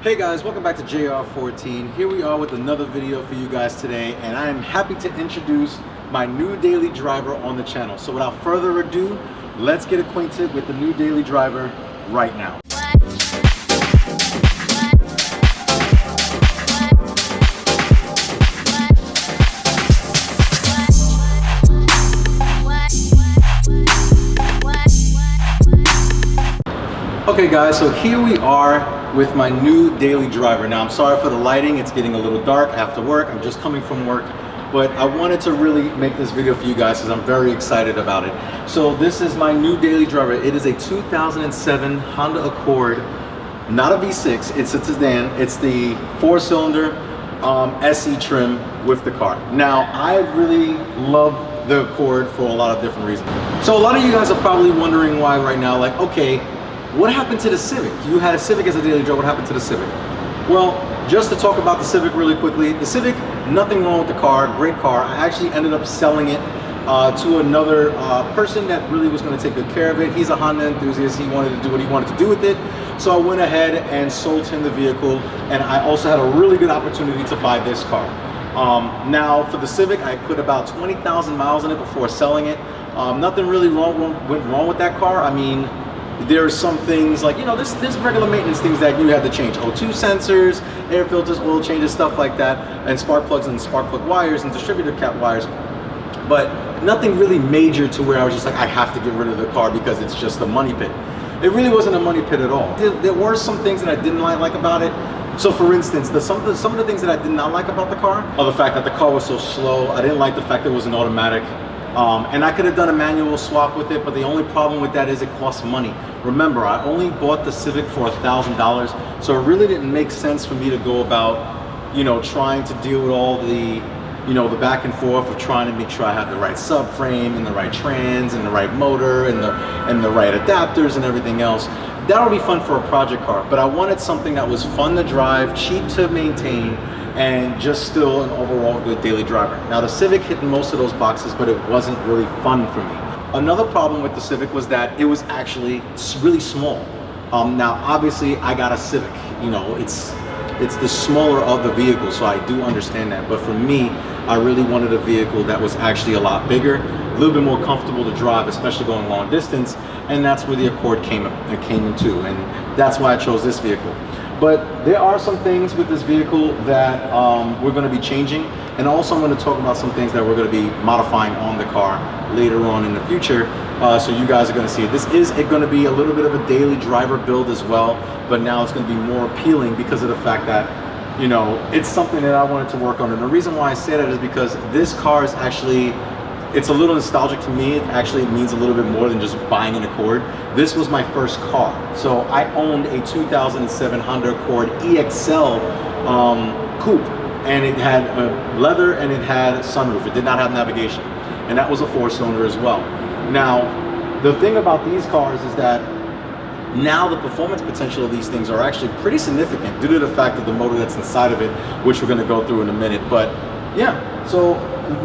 Hey guys, welcome back to JR14. Here we are with another video for you guys today, and I am happy to introduce my new daily driver on the channel. So without further ado, let's get acquainted with the new daily driver right now. Okay guys, so here we are with my new daily driver. Now I'm sorry for the lighting, it's getting a little dark after work. I'm just coming from work, but I wanted to really make this video for you guys because I'm very excited about it. So this is my new daily driver. It is a 2007 Honda Accord, not a V6, it's a sedan. It's the 4-cylinder SE trim with the car. Now I really love the Accord for a lot of different reasons. So a lot of you guys are probably wondering why right now, like, okay, what happened to the Civic? You had a Civic as a daily driver. What happened to the Civic? Well, just to talk about the Civic really quickly, the Civic, nothing wrong with the car, great car. I actually ended up selling it to another person that really was going to take good care of it. He's a Honda enthusiast. He wanted to do what he wanted to do with it. So I went ahead and sold him the vehicle, and I also had a really good opportunity to buy this car. Now for the Civic, I put about 20,000 miles in it before selling it. Nothing really went wrong with that car. I mean, there are some things like, you know, there's regular maintenance things that you have to change. O2 sensors, air filters, oil changes, stuff like that, and spark plugs and spark plug wires and distributor cap wires. But nothing really major to where I was just like, I have to get rid of the car because it's just a money pit. It really wasn't a money pit at all. There were some things that I didn't like about it. So for instance, some of the things that I did not like about the car are the fact that the car was so slow. I didn't like the fact that it was an automatic. And I could have done a manual swap with it, but the only problem with that is it costs money. Remember, I only bought the Civic for $1,000, so it really didn't make sense for me to go about, you know, trying to deal with all the, you know, the back and forth of trying to make sure I have the right subframe and the right trans and the right motor and the right adapters and everything else. That would be fun for a project car, but I wanted something that was fun to drive, cheap to maintain, and just still an overall good daily driver. Now the Civic hit most of those boxes, but it wasn't really fun for me. Another problem with the Civic was that it was actually really small. Now obviously I got a Civic, you know, it's the smaller of the vehicles, so I do understand that. But for me, I really wanted a vehicle that was actually a lot bigger, a little bit more comfortable to drive, especially going long distance, and that's where the Accord came into, and that's why I chose this vehicle. But there are some things with this vehicle that we're going to be changing, and also I'm going to talk about some things that we're going to be modifying on the car later on in the future, so you guys are going to see it. This is going to be a little bit of a daily driver build as well, but now it's going to be more appealing because of the fact that, you know, it's something that I wanted to work on. And the reason why I say that is because this car is actually, it's a little nostalgic to me. It actually means a little bit more than just buying an Accord. This was my first car. So I owned a 2007 Honda Accord EXL coupe, and it had leather and it had a sunroof. It did not have navigation, and that was a 4-cylinder as well. Now, the thing about these cars is that now the performance potential of these things are actually pretty significant due to the fact of the motor that's inside of it, which we're going to go through in a minute. But yeah, so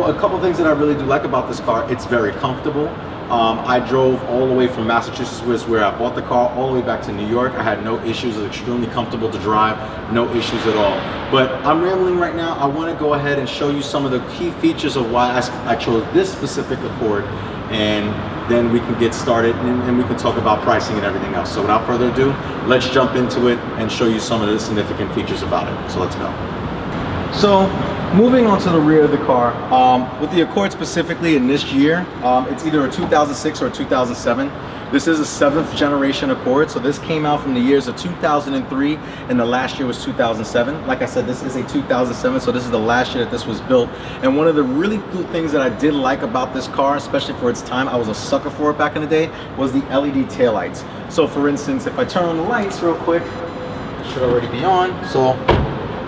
a couple things that I really do like about this car: it's very comfortable. I drove all the way from Massachusetts, where I bought the car, all the way back to New York. I had no issues. It was extremely comfortable to drive, no issues at all. But I'm rambling right now. I want to go ahead and show you some of the key features of why I chose this specific Accord, and then we can get started and we can talk about pricing and everything else. So without further ado, let's jump into it and show you some of the significant features about it. So let's go. So moving on to the rear of the car, with the Accord specifically in this year, it's either a 2006 or a 2007. This is a 7th generation Accord, so this came out from the years of 2003, and the last year was 2007. Like I said, this is a 2007, so this is the last year that this was built. And one of the really cool things that I did like about this car, especially for its time, I was a sucker for it back in the day, was the LED taillights. So for instance, if I turn on the lights real quick, it should already be on. So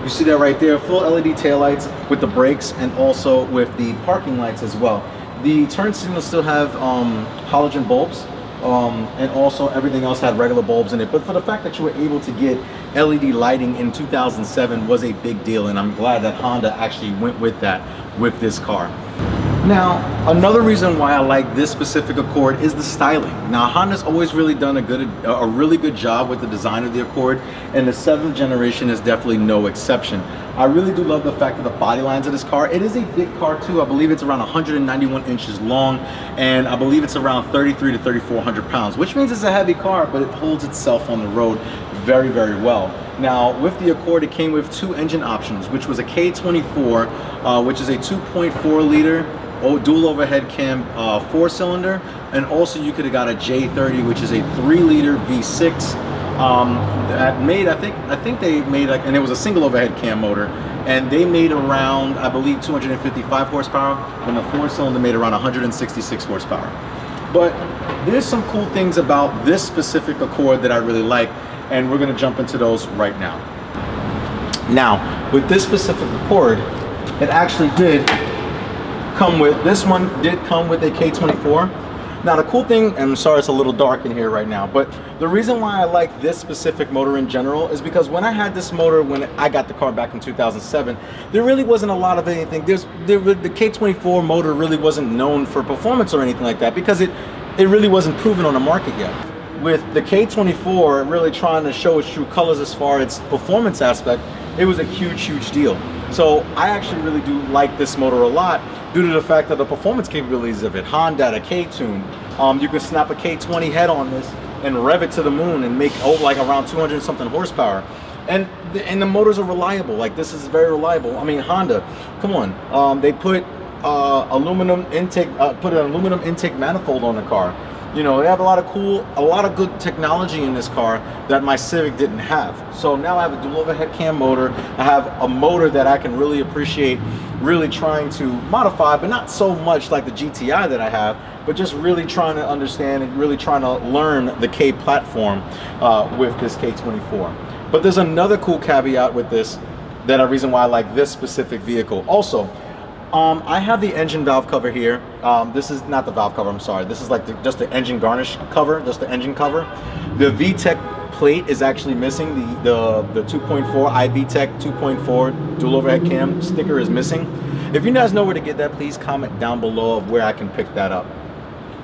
you see that right there, full LED taillights with the brakes and also with the parking lights as well. The turn signals still have halogen bulbs, and also everything else had regular bulbs in it. But for the fact that you were able to get LED lighting in 2007 was a big deal, and I'm glad that Honda actually went with that with this car. Now, another reason why I like this specific Accord is the styling. Now, Honda's always really done a really good job with the design of the Accord, and the 7th generation is definitely no exception. I really do love the fact that the body lines of this car, it is a big car too. I believe it's around 191 inches long, and I believe it's around 33 to 3,400 pounds, which means it's a heavy car, but it holds itself on the road very, very well. Now, with the Accord, it came with 2 engine options, which was a K24, which is a 2.4 liter dual overhead cam 4-cylinder, and also you could have got a J30, which is a 3-liter V6 that made, I think they made, like, and it was a single overhead cam motor, and they made around, I believe, 255 horsepower, and the 4-cylinder made around 166 horsepower. But there's some cool things about this specific Accord that I really like, and we're going to jump into those right now. Now, with this specific Accord, it actually did come with, this one did come with a K24. Now the cool thing, and I'm sorry it's a little dark in here right now, but the reason why I like this specific motor in general is because when I had this motor, when I got the car back in 2007, there really wasn't a lot of anything. The K24 motor really wasn't known for performance or anything like that, because it really wasn't proven on the market yet. With the K24 really trying to show its true colors as far as performance aspect, it was a huge deal. So I actually really do like this motor a lot due to the fact that the performance capabilities of it. Honda, a K-Tune, you can snap a K20 head on this and rev it to the moon and make like around 200 something horsepower. And the motors are reliable. Like, this is very reliable. I mean, Honda, come on, they put aluminum intake, put an aluminum intake manifold on the car. You know, they have a lot of good technology in this car that my Civic didn't have. So now I have a dual overhead cam motor. I have a motor that I can really appreciate, really trying to modify, but not so much like the GTI that I have, but just really trying to understand and really trying to learn the K platform with this K24. But there's another cool caveat with this, that a reason why I like this specific vehicle. Also, I have the engine valve cover here. This is not the valve cover, I'm sorry. This is like just the engine garnish cover, just the engine cover. The VTEC plate is actually missing. The 2.4 iVTEC 2.4 dual overhead cam sticker is missing. If you guys know where to get that, please comment down below of where I can pick that up.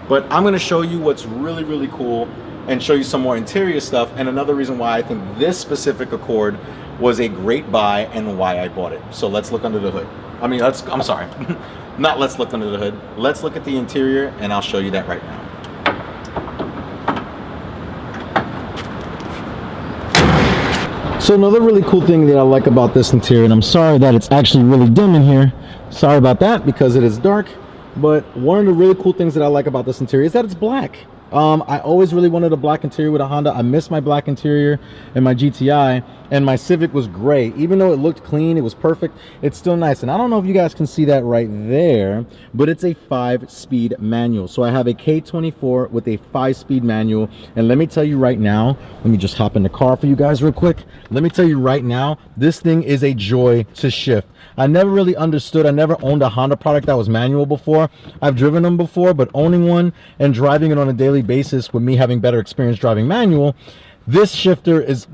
But I'm going to show you what's really cool and show you some more interior stuff, and another reason why I think this specific Accord was a great buy and why I bought it. So let's look under the hood. I mean, I'm sorry, not let's look under the hood. Let's look at the interior, and I'll show you that right now. So another really cool thing that I like about this interior, and I'm sorry that it's actually really dim in here. Sorry about that, because it is dark. But one of the really cool things that I like about this interior is that it's black. I always really wanted a black interior with a Honda. I miss my black interior in my GTI, and my Civic was gray. Even though it looked clean, it was perfect, it's still nice. And I don't know if you guys can see that right there, but it's a 5-speed manual. So I have a K24 with a 5-speed manual, and let me tell you right now, let me just hop in the car for you guys real quick. Let me tell you right now, this thing is a joy to shift. I never really understood, I never owned a Honda product that was manual before. I've driven them before, but owning one and driving it on a daily basis with me having better experience driving manual, this shifter is,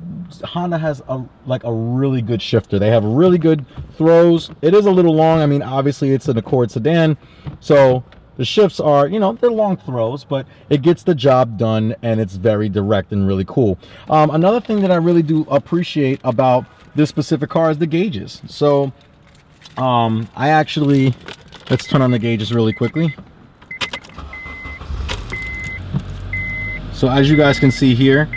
Honda has a really good shifter. They have really good throws. It is a little long. I mean, obviously it's an Accord sedan, so the shifts are, you know, they're long throws, but it gets the job done, and it's very direct and really cool. Another thing that I really do appreciate about this specific car is the gauges. So I actually, let's turn on the gauges really quickly. So as you guys can see here,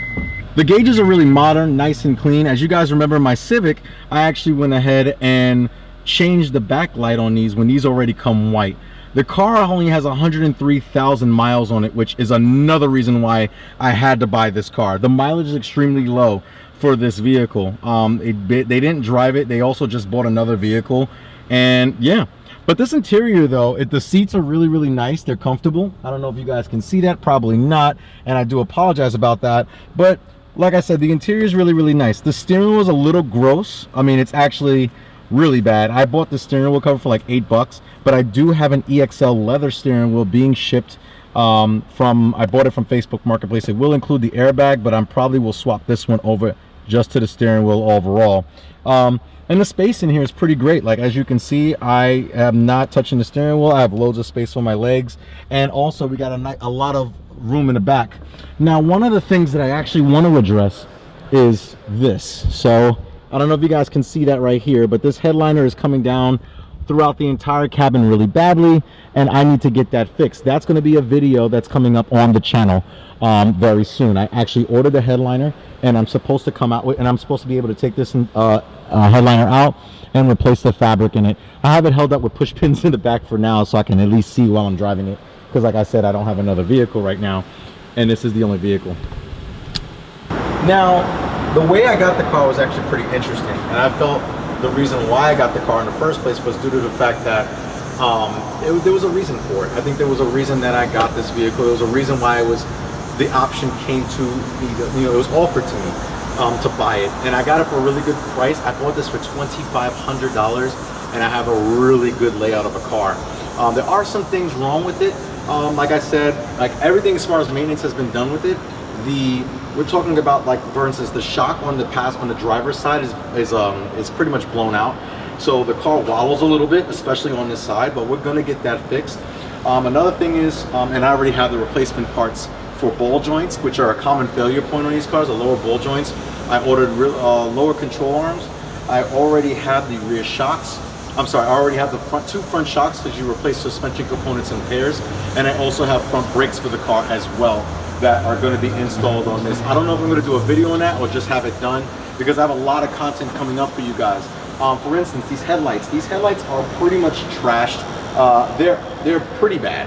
the gauges are really modern, nice and clean. As you guys remember, my Civic, I actually went ahead and changed the backlight on these when these already come white. The car only has 103,000 miles on it, which is another reason why I had to buy this car. The mileage is extremely low for this vehicle. They didn't drive it. They also just bought another vehicle. And yeah, but this interior though, the seats are really nice. They're comfortable. I don't know if you guys can see that, probably not, and I do apologize about that. But like I said, the interior is really nice. The steering wheel is a little gross. I mean, it's actually really bad. I bought the steering wheel cover for like $8, but I do have an EXL leather steering wheel being shipped I bought it from Facebook Marketplace. It will include the airbag, but I probably will swap this one over just to the steering wheel overall. And the space in here is pretty great. Like, as you can see, I am not touching the steering wheel. I have loads of space for my legs, and also we got a lot of room in the back. Now, one of the things that I actually want to address is this. So I don't know if you guys can see that right here, but this headliner is coming down throughout the entire cabin really badly, and I need to get that fixed. That's going to be a video that's coming up on the channel very soon. I actually ordered the headliner, and I'm supposed to come out with, and I'm supposed to be able to take this headliner out and replace the fabric in it. I have it held up with push pins in the back for now, so I can at least see while I'm driving it, because like I said, I don't have another vehicle right now, and this is the only vehicle. Now, the way I got the car was actually pretty interesting, and I felt the reason why I got the car in the first place was due to the fact that there was a reason for it. I think there was a reason that I got this vehicle. There was a reason why the option came to me, it was offered to me to buy it, and I got it for a really good price. I bought this for $2,500, and I have a really good layout of a car. There are some things wrong with it. Like I said, like everything as far as maintenance has been done with it. We're talking about, like, for instance, the shock on the driver's side is pretty much blown out. So the car wobbles a little bit, especially on this side, but we're gonna get that fixed. Another thing is, and I already have the replacement parts for ball joints, which are a common failure point on these cars, the lower ball joints. I ordered lower control arms. I already have the rear shocks. I'm sorry, I already have the two front shocks, because you replace suspension components in pairs, and I also have front brakes for the car as well that are going to be installed on this. I don't know if I'm going to do a video on that or just have it done, because I have a lot of content coming up for you guys. For instance, these headlights are pretty much trashed. They're pretty bad.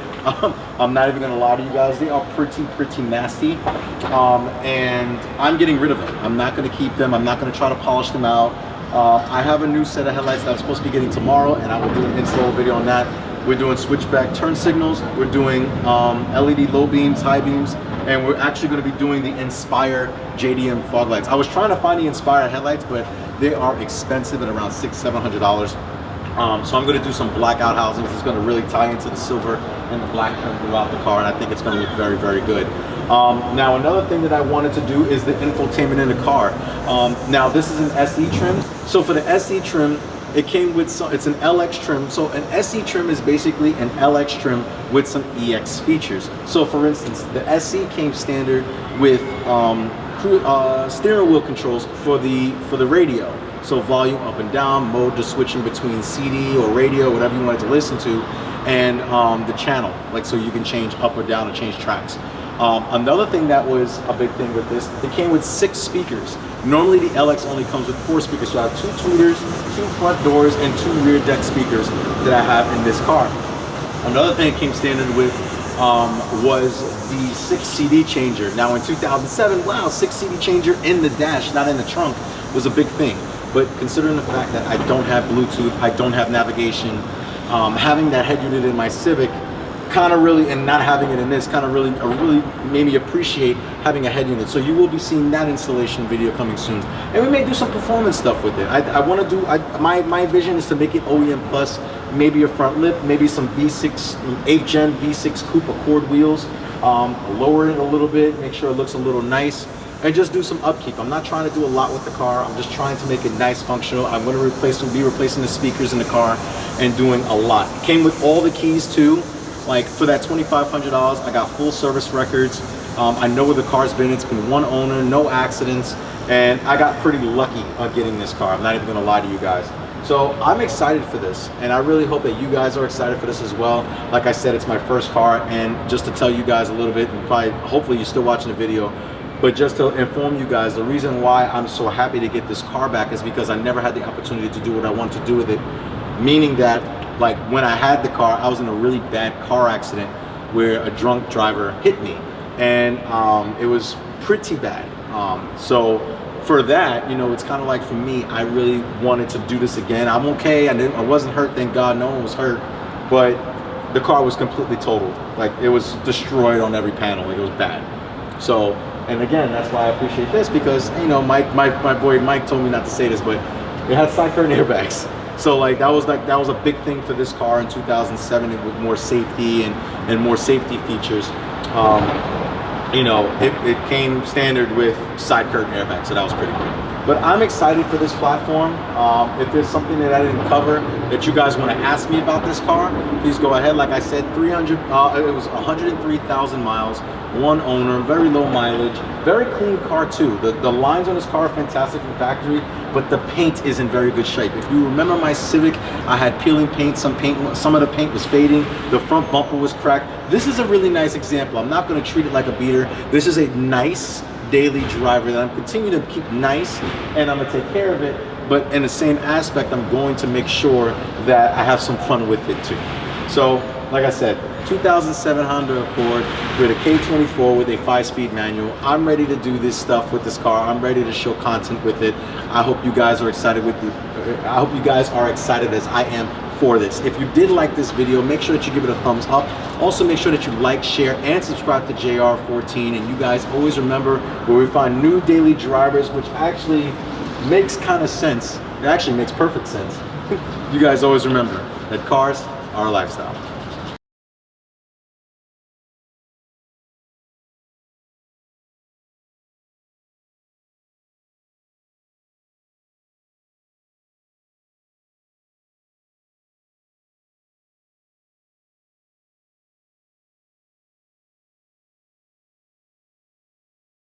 I'm not even going to lie to you guys. They are pretty nasty, and I'm getting rid of them. I'm not going to keep them. I'm not going to try to polish them out. I have a new set of headlights that I'm supposed to be getting tomorrow, and I will do an install video on that. We're doing switchback turn signals. We're doing LED low beams, high beams, and we're actually going to be doing the Inspire JDM fog lights. I was trying to find the Inspire headlights, but they are expensive at around $600–700. So I'm going to do some blackout housings. It's going to really tie into the silver and the black trim throughout the car, and I think it's going to look very, very good. Now, another thing that I wanted to do is the infotainment in the car. Now, this is an SE trim. So for the SE trim, it came with it's an LX trim. So an SE trim is basically an LX trim with some EX features. So for instance, the SE came standard with steering wheel controls for the radio. So volume up and down, mode to switching between CD or radio, whatever you wanted to listen to, and the channel, like, so you can change up or down and change tracks. Another thing that was a big thing with this, it came with 6 speakers. Normally the LX only comes with 4 speakers, so I have 2 tweeters, 2 front doors, and 2 rear deck speakers that I have in this car. Another thing it came standard with was the 6 CD changer. Now in 2007, wow, 6 CD changer in the dash, not in the trunk, was a big thing. But considering the fact that I don't have Bluetooth, I don't have navigation, having that head unit in my Civic kind of really, and not having it in this, kind of really made me appreciate having a head unit. So you will be seeing that installation video coming soon. And we may do some performance stuff with it. I want to do, my vision is to make it OEM plus, maybe a front lip, maybe some V6, 8th gen V6 Coupe Accord wheels, lower it a little bit, make sure it looks a little nice, and just do some upkeep. I'm not trying to do a lot with the car. I'm just trying to make it nice, functional. I'm going to be replacing the speakers in the car and doing a lot. It came with all the keys too. Like, for that $2,500, I got full service records. I know where the car's been. It's been 1 owner, no accidents, and I got pretty lucky on getting this car. I'm not even going to lie to you guys. So I'm excited for this, and I really hope that you guys are excited for this as well. Like I said, it's my first car, and just to tell you guys a little bit, and hopefully you're still watching the video, but just to inform you guys, the reason why I'm so happy to get this car back is because I never had the opportunity to do what I wanted to do with it. Meaning that, like, when I had the car, I was in a really bad car accident where a drunk driver hit me, and it was pretty bad. So for that, you know, it's kind of like, for me, I really wanted to do this again. I'm okay. I wasn't hurt, thank God. No one was hurt, but the car was completely totaled. Like, it was destroyed on every panel. Like, it was bad. So, and again, that's why I appreciate this, because, you know, my boy Mike told me not to say this, but it had side curtain airbags. So like that was a big thing for this car in 2007, with more safety and more safety features. You know, it came standard with side curtain airbags, so that was pretty cool. But I'm excited for this platform. If there's something that I didn't cover that you guys want to ask me about this car, please go ahead. Like I said, it was 103,000 miles, one owner, very low mileage, very clean car too. The lines on this car are fantastic from factory, but the paint is in very good shape. If you remember my Civic, I had peeling paint, some of the paint was fading, the front bumper was cracked. This is a really nice example. I'm not going to treat it like a beater. This is a nice daily driver that I'm continuing to keep nice, and I'm going to take care of it, but in the same aspect, I'm going to make sure that I have some fun with it too. So, like I said, 2007 Honda Accord with a K24 with a 5-speed manual. I'm ready to do this stuff with this car. I'm ready to show content with it. I hope you guys are excited I hope you guys are excited as I am for this. If you did like this video, make sure that you give it a thumbs up. Also, make sure that you like, share, and subscribe to JR14. And you guys always remember where we find new daily drivers, which actually makes kind of sense. It actually makes perfect sense. You guys always remember that cars are a lifestyle.